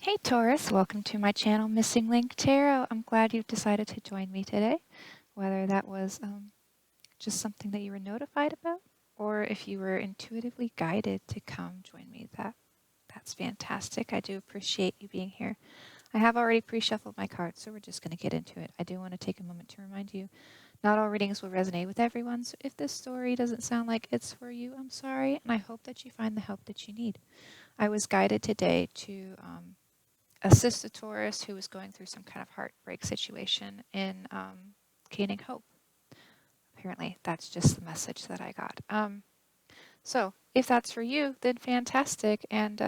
Hey Taurus, welcome to my channel Missing Link Tarot. I'm glad you've decided to join me today, whether that was just something that you were notified about or if you were intuitively guided to come join me. That's fantastic. I do appreciate you being here. I have already pre-shuffled my cards, so we're just going to get into it. I do want to take a moment to remind you, not all readings will resonate with everyone, so if this story doesn't sound like it's for you, I'm sorry, and I hope that you find the help that you need. I was guided today to assist a Taurus who was going through some kind of heartbreak situation in gaining hope. Apparently, that's just the message that I got. So if that's for you, then fantastic, and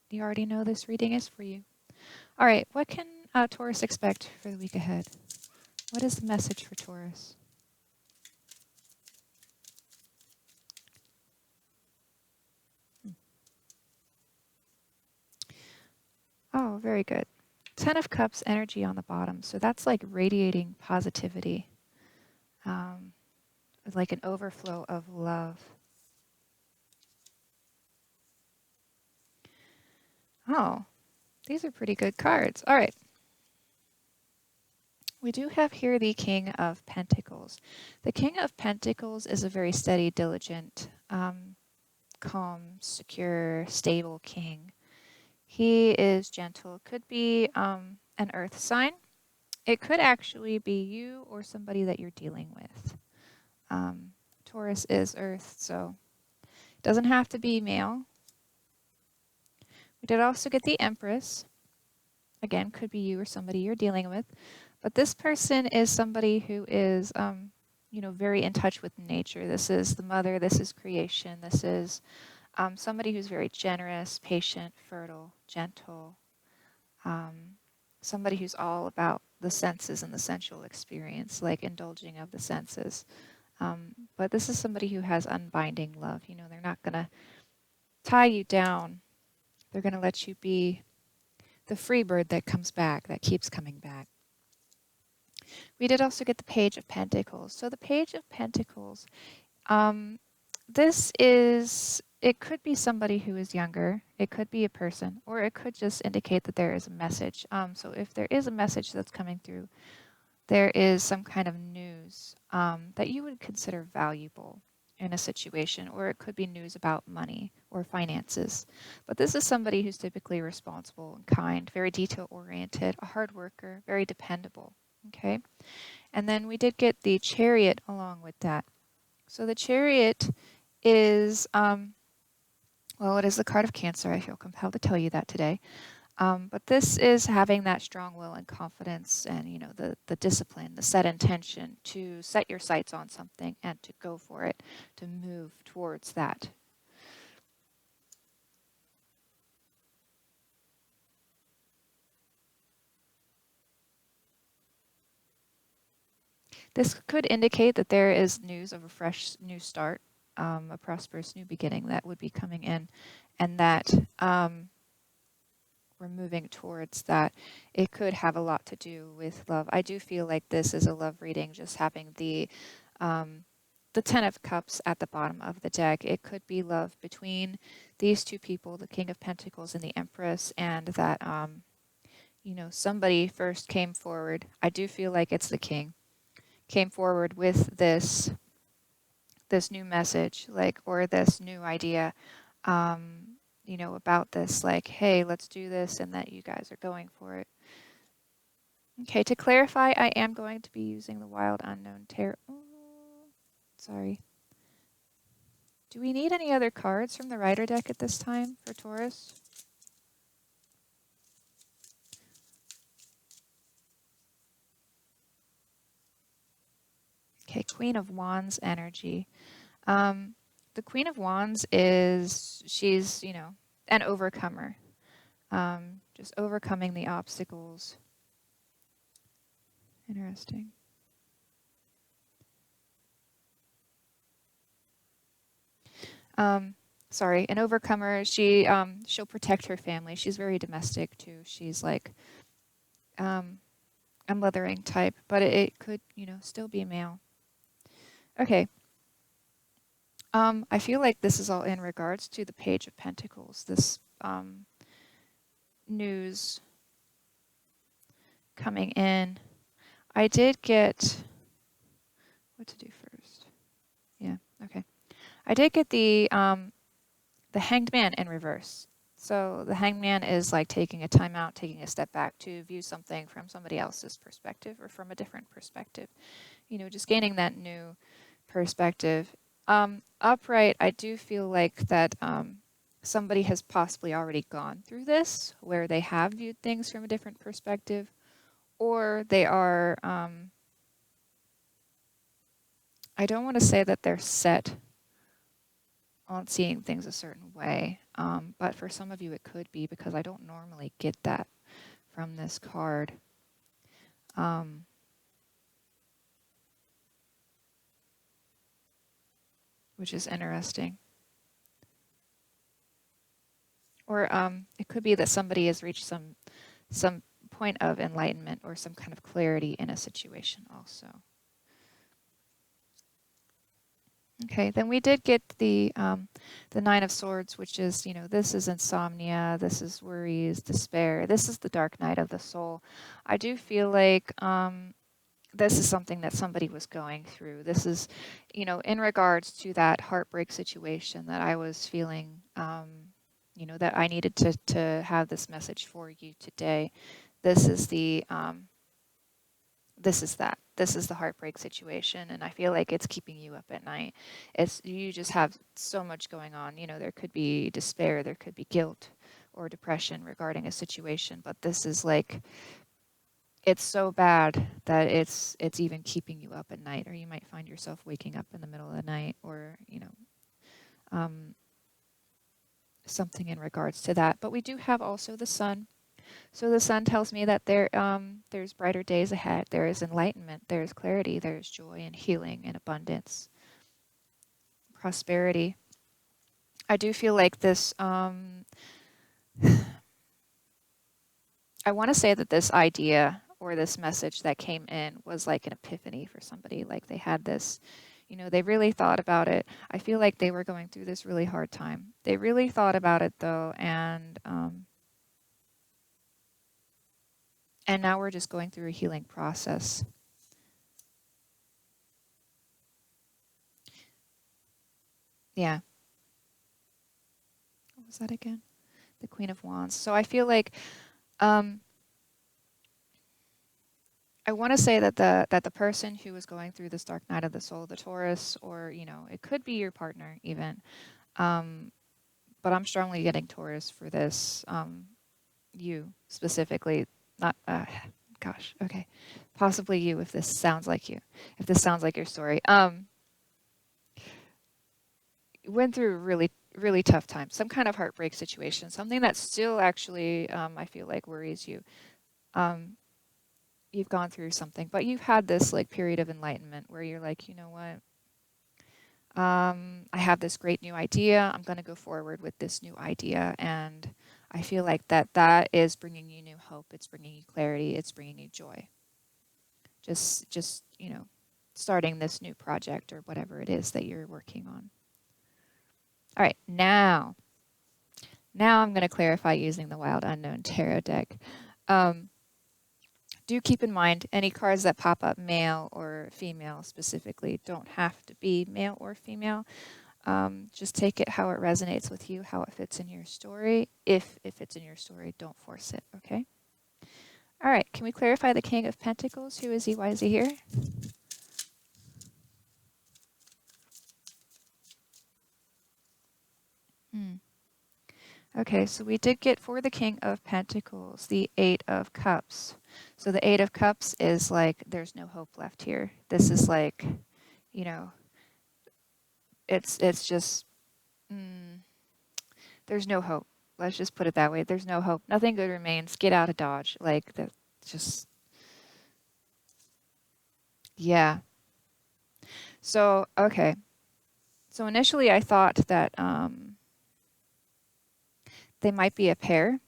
you already know this reading is for you. All right, what can Taurus expect for the week ahead? What is the message for Taurus? Oh, very good. 10 of Cups energy on the bottom. So that's like radiating positivity, like an overflow of love. Oh, these are pretty good cards. All right. We do have here the King of Pentacles. The King of Pentacles is a very steady, diligent, calm, secure, stable king. He is gentle. Could be an earth sign. It could actually be you or somebody that you're dealing with. Taurus is earth, so it doesn't have to be male. We did also get the Empress. Again, could be you or somebody you're dealing with. But this person is somebody who is, very in touch with nature. This is the mother. This is creation. This is somebody who's very generous, patient, fertile, gentle. Somebody who's all about the senses and the sensual experience, like indulging of the senses. But this is somebody who has unbinding love. They're not going to tie you down. They're going to let you be the free bird that comes back, that keeps coming back. We did also get the Page of Pentacles. So the Page of Pentacles, it could be somebody who is younger, it could be a person, or it could just indicate that there is a message. So if there is a message that's coming through, there is some kind of news that you would consider valuable in a situation, or it could be news about money or finances. But this is somebody who's typically responsible and kind, very detail-oriented, a hard worker, very dependable. Okay, and then we did get the Chariot along with that. So the Chariot is, it is the card of Cancer. I feel compelled to tell you that today. But this is having that strong will and confidence and, the discipline, the set intention to set your sights on something and to go for it, to move towards that. This could indicate that there is news of a fresh new start, a prosperous new beginning that would be coming in, and that we're moving towards that. It could have a lot to do with love. I do feel like this is a love reading, just having the Ten of Cups at the bottom of the deck. It could be love between these two people, the King of Pentacles and the Empress, and that, somebody first came forward. I do feel like it's the King. Came forward with this new message, or this new idea, about this, hey, let's do this, and that you guys are going for it. Okay, to clarify, I am going to be using the Wild Unknown Tarot. Sorry. Do we need any other cards from the Rider deck at this time for Taurus? Okay, Queen of Wands energy. The Queen of Wands she's, an overcomer. Just overcoming the obstacles. Interesting. Sorry, an overcomer. She'll protect her family. She's very domestic too. She's like a mothering type, but it could, still be male. Okay. I feel like this is all in regards to the Page of Pentacles. This, news coming in. I did get what to do first. Yeah, okay. I did get the Hanged Man in reverse. So the Hanged Man is like taking a time out, taking a step back to view something from somebody else's perspective or from a different perspective. You know, just gaining that new perspective. Upright, I do feel like that somebody has possibly already gone through this, where they have viewed things from a different perspective, or they are, I don't want to say that they're set on seeing things a certain way, but for some of you it could be, because I don't normally get that from this card. Which is interesting. Or it could be that somebody has reached some point of enlightenment or some kind of clarity in a situation also. Okay, then we did get the Nine of Swords, which is, you know, this is insomnia, this is worries, despair, this is the dark night of the soul. I do feel like this is something that somebody was going through. This is, you know, in regards to that heartbreak situation that I was feeling, you know, that I needed to have this message for you today. This is the this is the heartbreak situation, and I feel like it's keeping you up at night. It's, you just have so much going on. You know, there could be despair, there could be guilt or depression regarding a situation, but this is like, it's so bad that it's even keeping you up at night, or you might find yourself waking up in the middle of the night, or, you know, something in regards to that. But we do have also the sun. So the sun tells me that there's brighter days ahead. There is enlightenment, there is clarity, there is joy and healing and abundance, prosperity. I do feel like this, I want to say that this idea or this message that came in was like an epiphany for somebody. Like they had this, you know, they really thought about it. I feel like they were going through this really hard time. They really thought about it though, and now we're just going through a healing process. Yeah. What was that again? The Queen of Wands. So I feel like I want to say that the person who was going through this dark night of the soul, the Taurus, or, you know, it could be your partner even, but I'm strongly getting Taurus for this, you specifically, not, gosh, okay, possibly you, if this sounds like you, if this sounds like your story. Went through a really, really tough time, some kind of heartbreak situation, something that still actually, I feel like worries you. You've gone through something, but you've had this like period of enlightenment where you're like, you know what? I have this great new idea. I'm going to go forward with this new idea, and I feel like that is bringing you new hope. It's bringing you clarity. It's bringing you joy. Just you know, starting this new project or whatever it is that you're working on. All right, now I'm going to clarify using the Wild Unknown Tarot deck. Do keep in mind, any cards that pop up, male or female specifically, don't have to be male or female. Just take it how it resonates with you, how it fits in your story. If it fits in your story, don't force it, okay? All right, can we clarify the King of Pentacles? Who is he? Why is he here? Okay, so we did get for the King of Pentacles, the Eight of Cups. So the Eight of Cups is like, there's no hope left here. This is like, you know, it's just, there's no hope. Let's just put it that way. There's no hope. Nothing good remains. Get out of Dodge. Like, that's just, yeah. So, okay. So initially I thought that they might be a pair,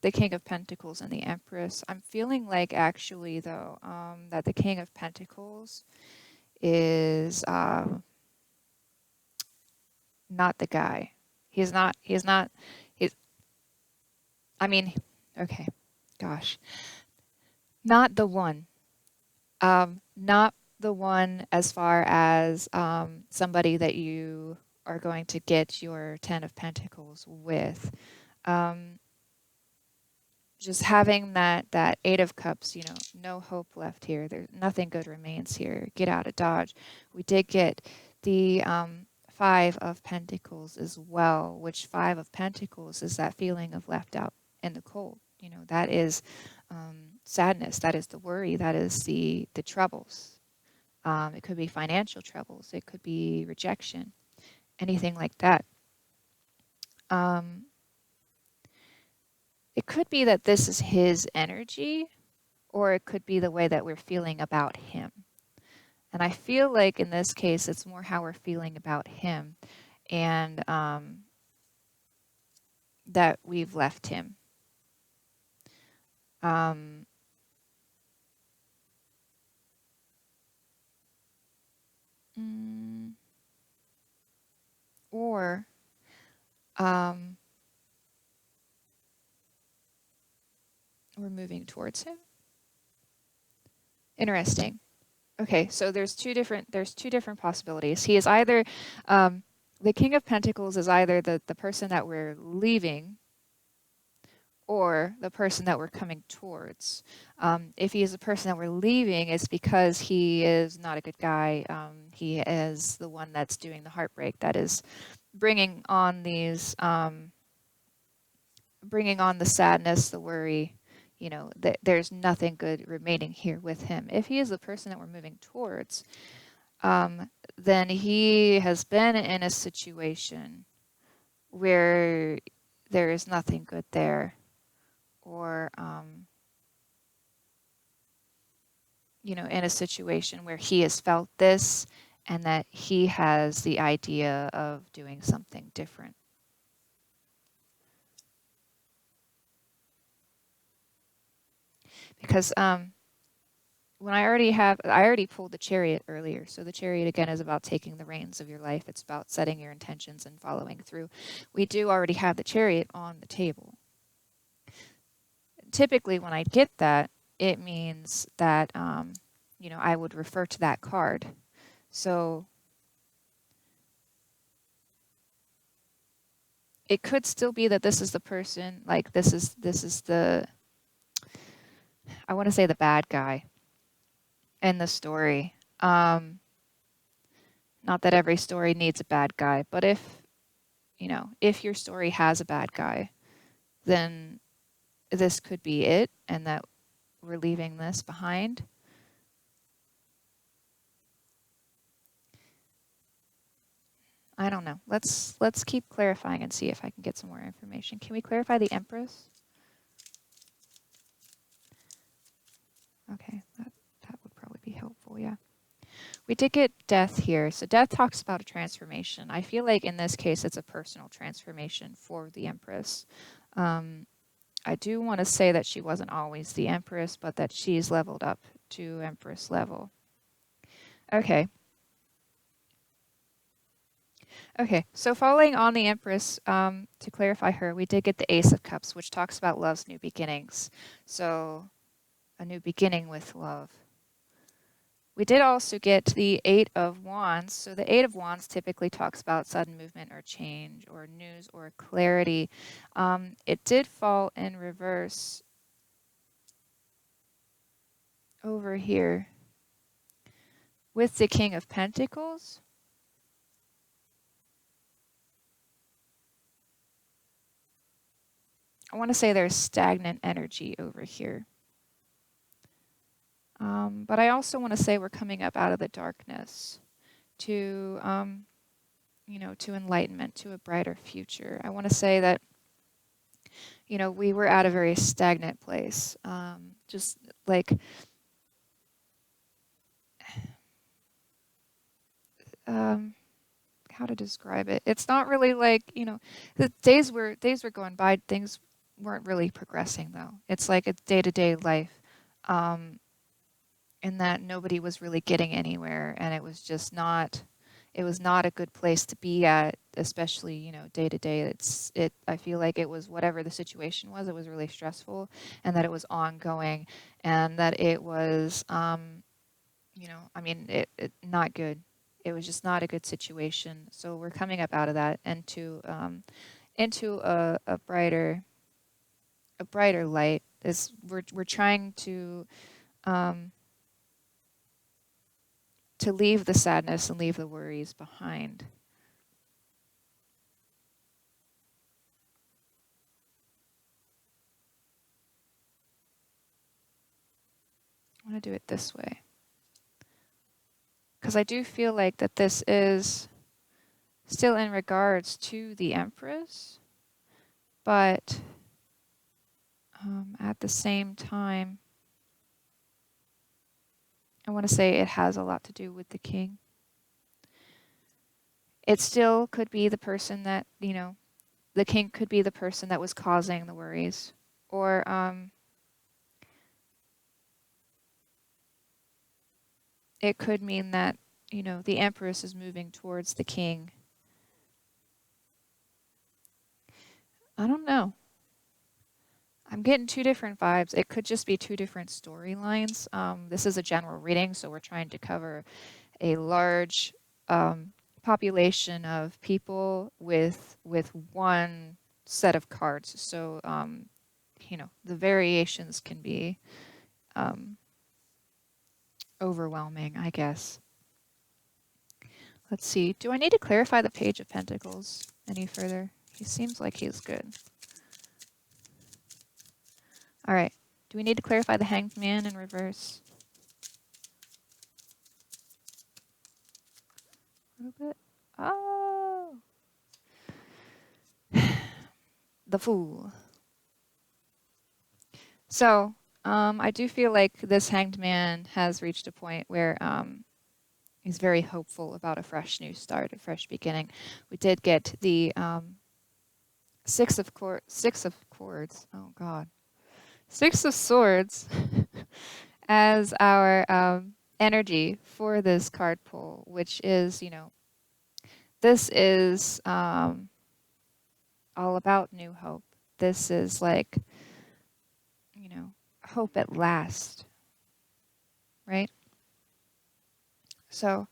the King of Pentacles and the Empress. I'm feeling like actually though that the King of Pentacles is not the guy. He's not, he's, I mean, Okay. Gosh. Not the one. Not the one as far as somebody that you are going to get your Ten of Pentacles with. Um, just having that Eight of Cups, no hope left here. There's nothing good remains here. Get out of Dodge. We did get the Five of Pentacles as well, which Five of Pentacles is that feeling of left out in the cold. That is sadness. That is the worry. That is the troubles. It could be financial troubles. It could be rejection, anything like that. It could be that this is his energy, or it could be the way that we're feeling about him. And I feel like in this case, it's more how we're feeling about him and that we've left him. Or we're moving towards him. Interesting. Okay, so there's two different possibilities. He is either the King of Pentacles is either the person that we're leaving or the person that we're coming towards. If he is the person that we're leaving, it's because he is not a good guy. He is the one that's doing the heartbreak, that is bringing on these, bringing on the sadness, the worry. There's nothing good remaining here with him. If he is the person that we're moving towards, then he has been in a situation where there is nothing good there, or in a situation where he has felt this and that he has the idea of doing something different. Because when I already pulled the Chariot earlier. So the Chariot again is about taking the reins of your life. It's about setting your intentions and following through. We do already have the Chariot on the table. Typically when I get that, it means that I would refer to that card. So it could still be that this is the person, like this is the, I want to say, the bad guy in the story. Not that every story needs a bad guy, but if your story has a bad guy, then this could be it, and that we're leaving this behind. I don't know. Let's keep clarifying and see if I can get some more information. Can we clarify the Empress? Okay, that would probably be helpful, yeah. We did get Death here. So Death talks about a transformation. I feel like in this case it's a personal transformation for the Empress. I do want to say that she wasn't always the Empress, but that she's leveled up to Empress level. Okay. Okay, so following on the Empress, to clarify her, we did get the Ace of Cups, which talks about love's new beginnings. So a new beginning with love. We did also get the Eight of Wands. So the Eight of Wands typically talks about sudden movement or change or news or clarity. It did fall in reverse over here with the King of Pentacles. I want to say there's stagnant energy over here. But I also want to say we're coming up out of the darkness to, to enlightenment, to a brighter future. I want to say that, we were at a very stagnant place. Just like, how to describe it? It's not really like, the days were going by, things weren't really progressing though. It's like a day-to-day life. In that nobody was really getting anywhere, and it was just not, it was not a good place to be at, especially, day to day. I feel like it was, whatever the situation was, it was really stressful, and that it was ongoing, and that it was, I mean, it not good. It was just not a good situation. So we're coming up out of that into a brighter light. Is we're trying um, to leave the sadness and leave the worries behind. I want to do it this way, because I do feel like that this is still in regards to the Empress, but at the same time, I want to say it has a lot to do with the King. It still could be the person that, the King could be the person that was causing the worries, or it could mean that, the Empress is moving towards the King. I don't know. I'm getting two different vibes. It could just be two different storylines. This is a general reading, so we're trying to cover a large population of people with one set of cards. So, the variations can be overwhelming, I guess. Let's see. Do I need to clarify the Page of Pentacles any further? He seems like he's good. All right. Do we need to clarify the Hanged Man in reverse? A little bit. Oh. The Fool. So, I do feel like this Hanged Man has reached a point where he's very hopeful about a fresh new start, a fresh beginning. We did get the Six of Swords. Oh God, Six of Swords as our energy for this card pull, which is, this is all about new hope. This is like, hope at last, right? So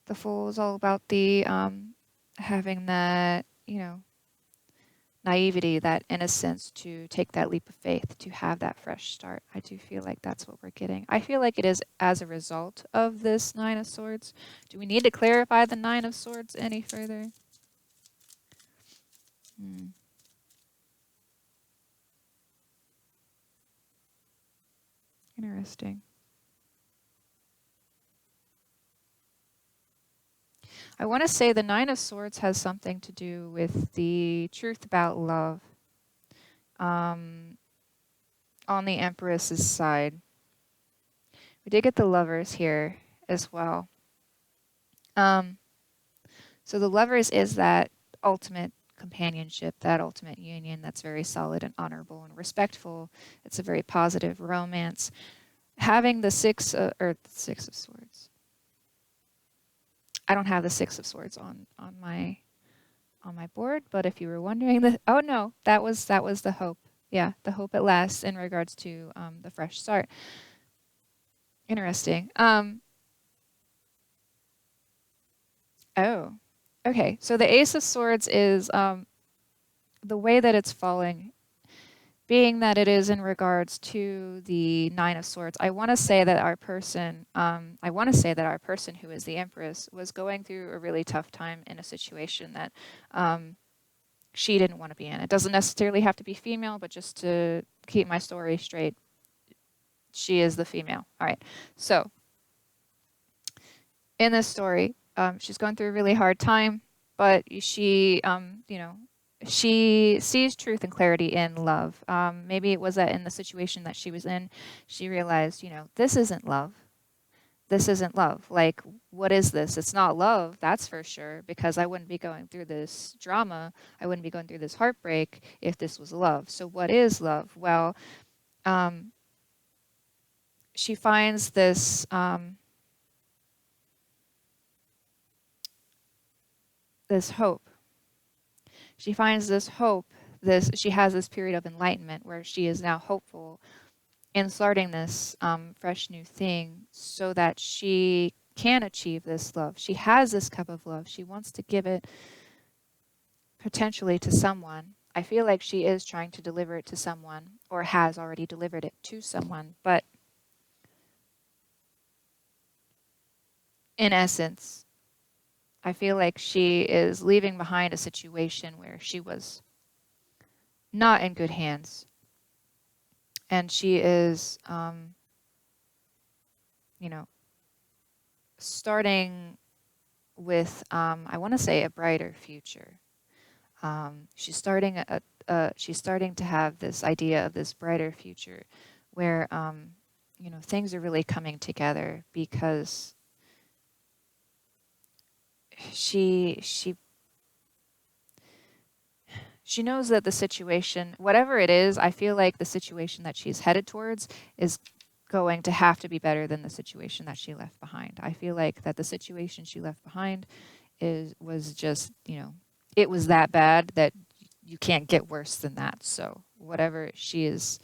the Fool is all about the having that, naivety, that innocence to take that leap of faith, to have that fresh start. I do feel like that's what we're getting. I feel like it is as a result of this Nine of Swords. Do we need to clarify the Nine of Swords any further? Interesting. I want to say the Nine of Swords has something to do with the truth about love on the Empress's side. We did get the Lovers here as well. So the Lovers is that ultimate companionship, that ultimate union that's very solid and honorable and respectful. It's a very positive romance. Having the Six of Swords. I don't have the Six of Swords on my board, but if you were wondering, oh no, that was the hope. Yeah, the hope at last in regards to the fresh start. Interesting. Oh, okay. So the Ace of Swords is the way that it's falling, being that it is in regards to the Nine of Swords. I want to say that our person who is the Empress was going through a really tough time in a situation that she didn't want to be in. It doesn't necessarily have to be female, but just to keep my story straight, she is the female. All right. So in this story, she's going through a really hard time, but she, she sees truth and clarity in love. Maybe it was that in the situation that she was in, she realized, this isn't love. This isn't love. Like, what is this? It's not love, that's for sure, because I wouldn't be going through this drama. I wouldn't be going through this heartbreak if this was love. So what is love? Well, she finds this this hope. She finds this hope. She has this period of enlightenment where she is now hopeful in starting this fresh new thing so that she can achieve this love. She has this cup of love. She wants to give it potentially to someone. I feel like she is trying to deliver it to someone or has already delivered it to someone. But in essence, I feel like she is leaving behind a situation where she was not in good hands. And she is, you know, starting with, I want to say, a brighter future. She's starting to have this idea of this brighter future, where things are really coming together because she knows that the situation, whatever it is, I feel like the situation that she's headed towards is going to have to be better than the situation that she left behind. I feel like that the situation she left behind was just, it was that bad that you can't get worse than that. So whatever she is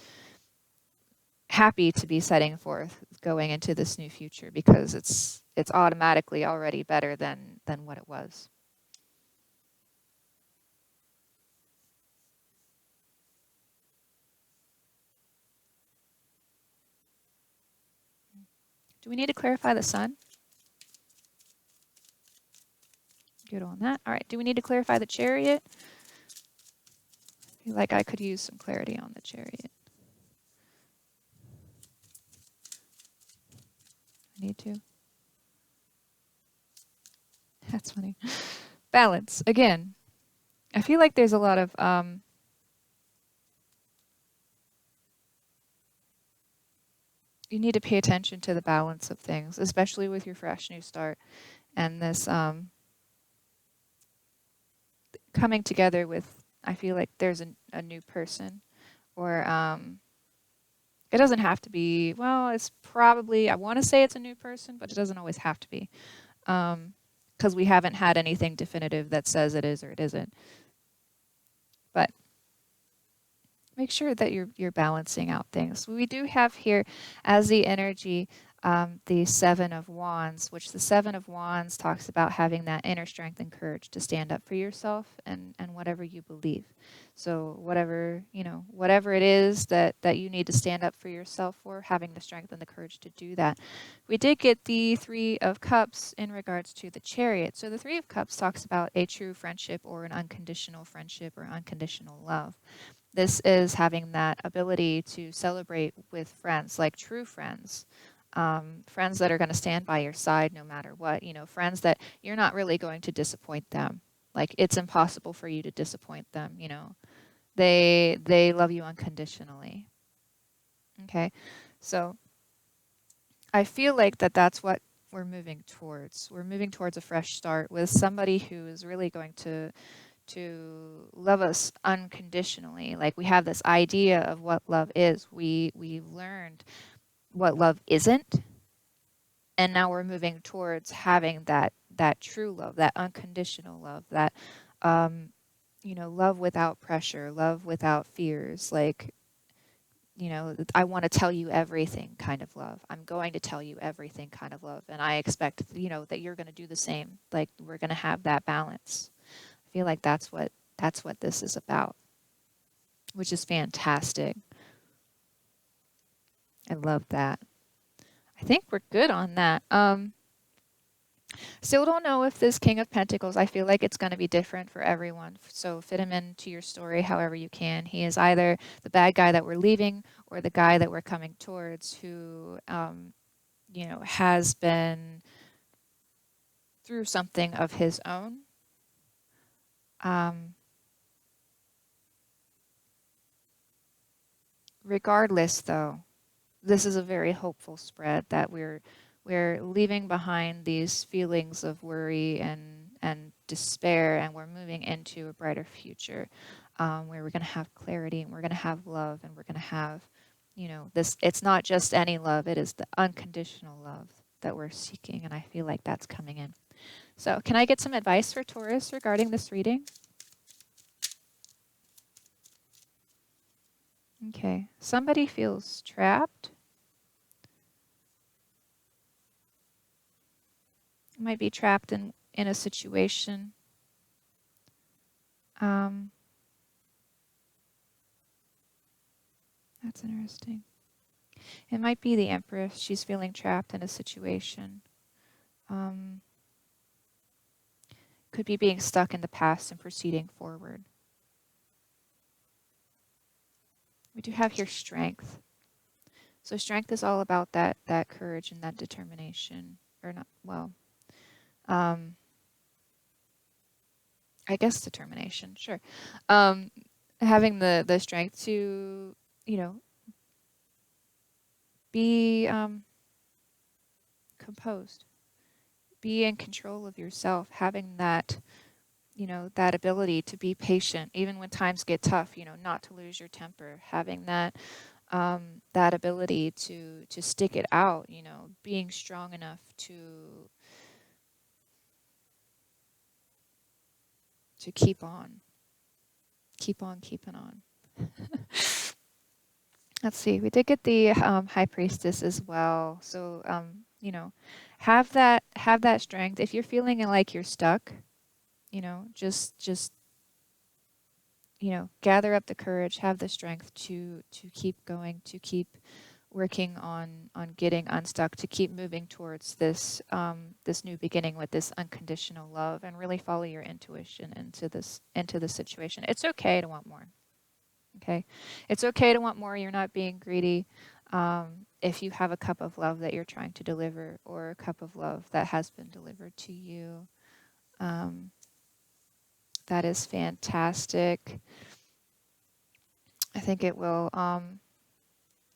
happy to be setting forth going into this new future, because it's automatically already better than what it was. Do we need to clarify the sun? Good on that. All right. Do we need to clarify the chariot? I feel like I could use some clarity on the chariot. I need to. That's funny. Balance. Again, I feel like there's a lot of you need to pay attention to the balance of things, especially with your fresh new start and this coming together with, I feel like there's a new person, or it doesn't have to be, well, it's probably, I want to say it's a new person, but it doesn't always have to be, because we haven't had anything definitive that says it is or it isn't. But make sure that you're balancing out things. We do have here as the energy the Seven of Wands, which the Seven of Wands talks about having that inner strength and courage to stand up for yourself and whatever you believe. So whatever it is that you need to stand up for yourself for, having the strength and the courage to do that. We did get the Three of Cups in regards to the Chariot. So the Three of Cups talks about a true friendship or an unconditional friendship or unconditional love. This is having that ability to celebrate with friends, like true friends, friends that are going to stand by your side no matter what, friends that you're not really going to disappoint them. Like, it's impossible for you to disappoint them, They love you unconditionally. Okay? So I feel like that's what we're moving towards. We're moving towards a fresh start with somebody who is really going to love us unconditionally. Like, we have this idea of what love is. We've learned what love isn't, and now we're moving towards having that true love, that unconditional love, that love without pressure, love without fears. Like, I want to tell you everything kind of love. I'm going to tell you everything kind of love, and I expect that you're going to do the same. Like, we're going to have that balance. I feel like that's what this is about, which is fantastic. I love that. I think we're good on that. Still don't know if this King of Pentacles, I feel like it's going to be different for everyone. So fit him into your story however you can. He is either the bad guy that we're leaving or the guy that we're coming towards, who, has been through something of his own. Regardless, though, this is a very hopeful spread that we're leaving behind these feelings of worry and despair, and we're moving into a brighter future, where we're going to have clarity, and we're going to have love, and we're going to have, this. It's not just any love; it is the unconditional love that we're seeking, and I feel like that's coming in. So can I get some advice for Taurus regarding this reading? Okay, somebody feels trapped. Might be trapped in a situation. That's interesting. It might be the Empress. She's feeling trapped in a situation. Could be being stuck in the past and proceeding forward. We do have here strength. So strength is all about that courage and that determination. Or not, well, I guess determination, sure. Having the strength to, be composed, be in control of yourself, having that, that ability to be patient, even when times get tough, not to lose your temper, having that ability to stick it out, being strong enough to keep on keeping on. Let's see, we did get the High Priestess as well. So, have that strength. If you're feeling like you're stuck, just gather up the courage, have the strength to keep going, to keep working on getting unstuck, to keep moving towards this new beginning with this unconditional love, and really follow your intuition into the situation. It's okay to want more. Okay, it's okay to want more. You're not being greedy. If you have a cup of love that you're trying to deliver, or a cup of love that has been delivered to you, that is fantastic. I think it will.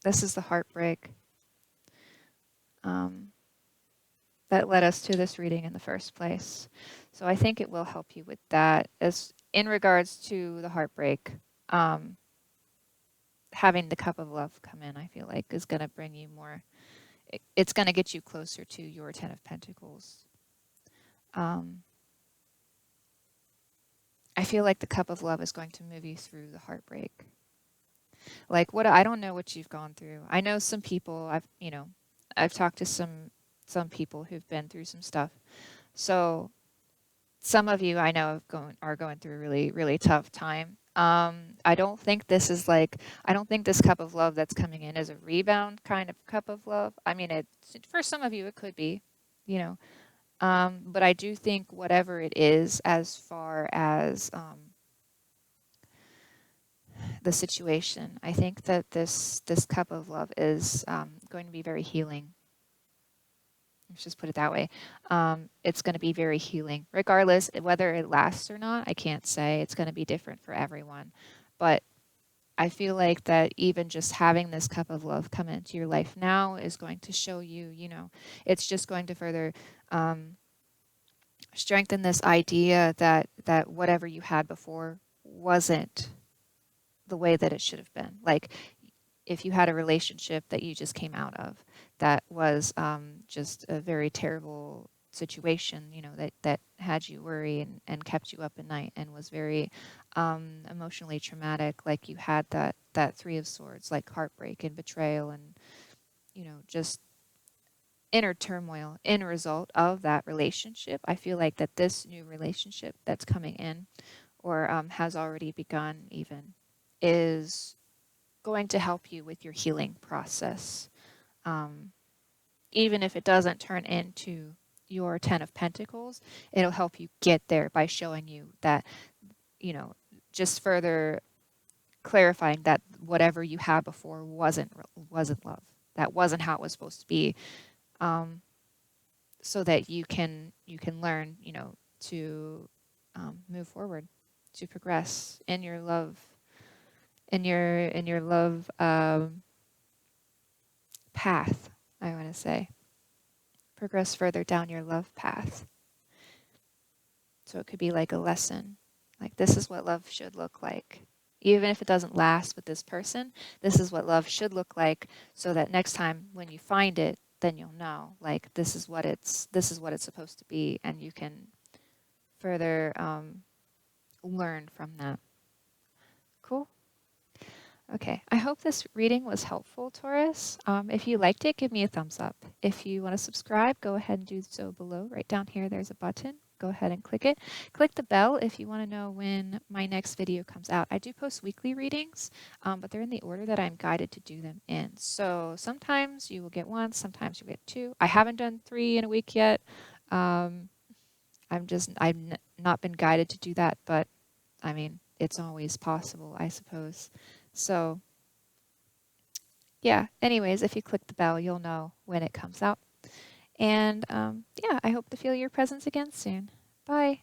This is the heartbreak that led us to this reading in the first place. So I think it will help you with that. As in regards to the heartbreak, having the cup of love come in, I feel like is going to bring you more. It's going to get you closer to your Ten of Pentacles. I feel like the cup of love is going to move you through the heartbreak. Like I don't know what you've gone through. I know some people. I've talked to some people who've been through some stuff. So some of you I know are going through a really, really tough time. I don't think this is I don't think this cup of love that's coming in is a rebound kind of cup of love. I mean, for some of you it could be, but I do think whatever it is, as far as the situation, I think that this cup of love is going to be very healing. Let's just put it that way. It's going to be very healing, regardless whether it lasts or not. I can't say. It's going to be different for everyone, but I feel like that even just having this cup of love come into your life now is going to show you, it's just going to further strengthen this idea that whatever you had before wasn't the way that it should have been. Like, if you had a relationship that you just came out of that was just a very terrible situation, that had you worry and kept you up at night and was very emotionally traumatic, like you had that Three of Swords, like heartbreak and betrayal and, just inner turmoil in result of that relationship. I feel like that this new relationship that's coming in, or has already begun even, is going to help you with your healing process. Even if it doesn't turn into your Ten of Pentacles, it'll help you get there by showing you that, just further clarifying that whatever you had before wasn't love. That wasn't how it was supposed to be. So that you can learn, to move forward, to progress in your love, in your love path, I want to say. Progress further down your love path. So it could be like a lesson. Like, this is what love should look like. Even if it doesn't last with this person, this is what love should look like, so that next time when you find it, then you'll know, like, this is what it's supposed to be, and you can further learn from that. Cool. Okay, I hope this reading was helpful, Taurus. If you liked it, give me a thumbs up. If you want to subscribe, go ahead and do so below. Right down here, there's a button. Go ahead and click it. Click the bell if you want to know when my next video comes out. I do post weekly readings, but they're in the order that I'm guided to do them in. So sometimes you will get one, sometimes you'll get two. I haven't done 3 in a week yet. I've not been guided to do that, but I mean, it's always possible, I suppose. So yeah, anyways, if you click the bell, you'll know when it comes out. And yeah, I hope to feel your presence again soon. Bye.